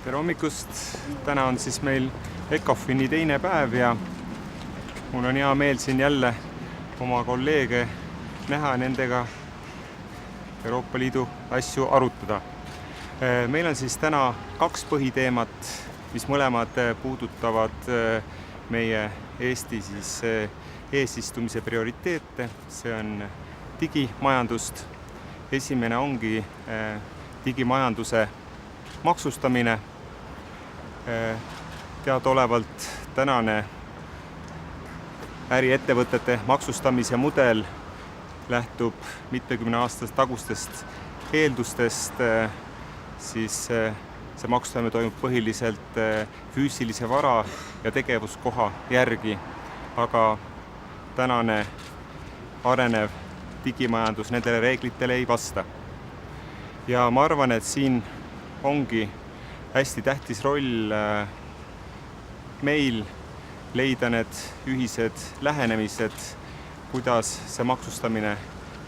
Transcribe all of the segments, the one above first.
Tere hommikust! Täna on siis meil ECOFIN-i teine päev ja mul on hea meel siin jälle oma kolleege näha nendega Euroopa Liidu asju arutada. Meil on siis täna kaks põhiteemat, mis mõlemad puudutavad meie Eesti siis eesistumise prioriteete. See on digimajandust. Esimene ongi digimajanduse maksustamine. Teadaolevalt tänane äriettevõtete maksustamise mudel lähtub mitmekümne aastast tagustest eeldustest, siis see maksustamine toimub põhiliselt füüsilise vara ja tegevuskoha järgi, aga tänane arenev digimajandus nendele reeglitele ei vasta. Ja ma arvan, et siin ongi hästi tähtis roll meil leida need ühised lähenemised, kuidas see maksustamine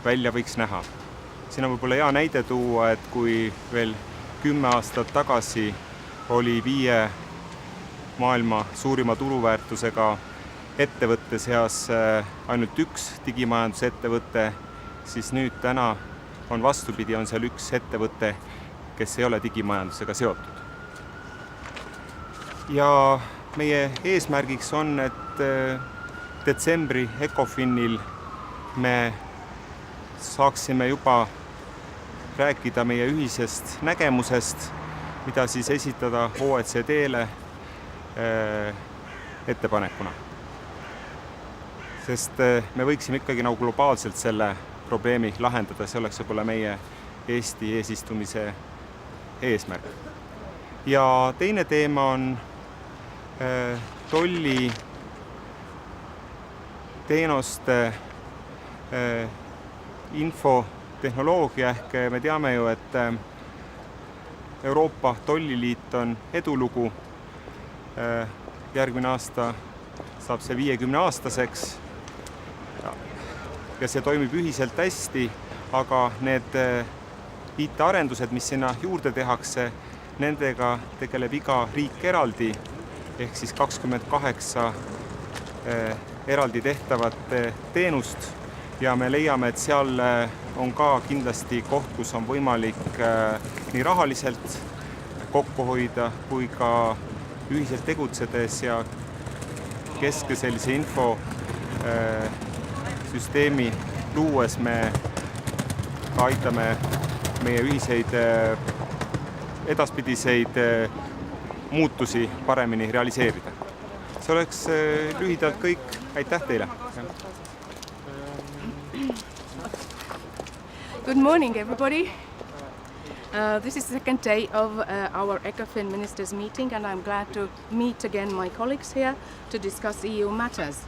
välja võiks näha. Siin on võib-olla hea näide tuua, et kui veel 10 aastat tagasi oli 5 maailma suurima turuväärtusega ettevõtte seas ainult üks digimajandusettevõte, siis nüüd täna on vastupidi, on seal üks ettevõte, kes ei ole digimajandusega seotud. Ja meie eesmärgiks on, et detsembri ECOFIN-il me saaksime juba rääkida meie ühisest nägemusest, mida siis esitada OECD-le ettepanekuna. Sest me võiksime ikkagi nagu globaalselt selle probleemi lahendada, see oleks võib-olla meie Eesti eesistumise eesmärk. Ja teine teema on tolliteenuste infotehnoloogia ehk me teame ju, et Euroopa tolliliit on edulugu. Järgmine aasta saab see 50-aastaseks ja see toimib ühiselt hästi, aga need IT-arendused, mis sinna juurde tehakse, nendega tegeleb iga riik eraldi, ehk siis 28 eraldi tehtavat teenust ja me leiame, et seal on ka kindlasti koht, kus on võimalik nii rahaliselt kokku hoida kui ka ühiselt tegutsedes ja keske sellise infosüsteemi luues me aitame meie ühiseid edaspidiseid muutusi paremini realiseerida. See oleks lühidalt kõik. Aitäh teile! Good morning, everybody. This is the second day of our ECOFIN ministers meeting, and I'm glad to meet again my colleagues here to discuss EU matters.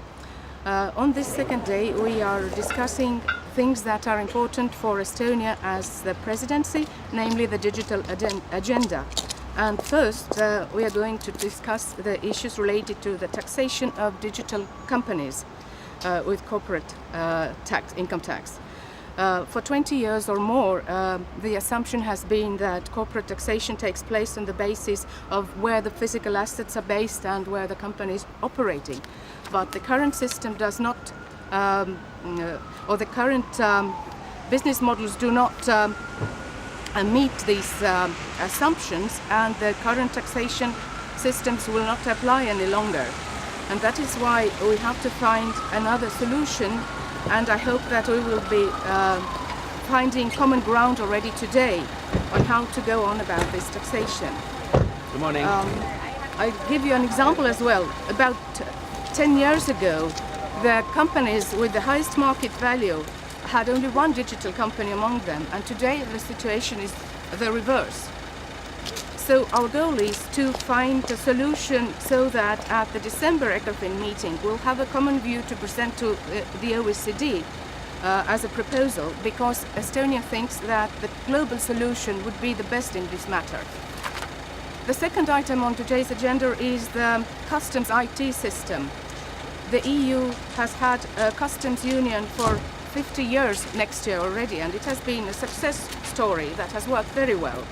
On this second day, we are discussing things that are important for Estonia as the presidency, namely the digital agenda. And first, we are going to discuss the issues related to the taxation of digital companies with corporate income tax. For 20 years or more, the assumption has been that corporate taxation takes place on the basis of where the physical assets are based and where the company is operating. But the current system does not, or the current business models do not meet these assumptions, and the current taxation systems will not apply any longer. And that is why we have to find another solution, and I hope that we will be finding common ground already today on how to go on about this taxation. Good morning. I'll give you an example as well. About 10 years ago, the companies with the highest market value had only one digital company among them, and today the situation is the reverse. So our goal is to find a solution so that at the December ECOFIN meeting we'll have a common view to present to the OECD as a proposal, because Estonia thinks that the global solution would be the best in this matter. The second item on today's agenda is the customs IT system. The EU has had a customs union for 50 years next year already, and it has been a success story that has worked very well.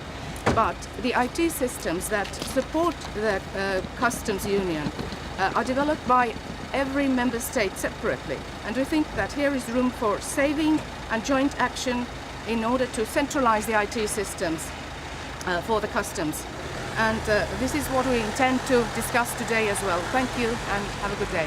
but the IT systems that support the customs union are developed by every member state separately, and we think that here is room for saving and joint action in order to centralize the IT systems for the customs. And this is what we intend to discuss today as well. Thank you and have a good day.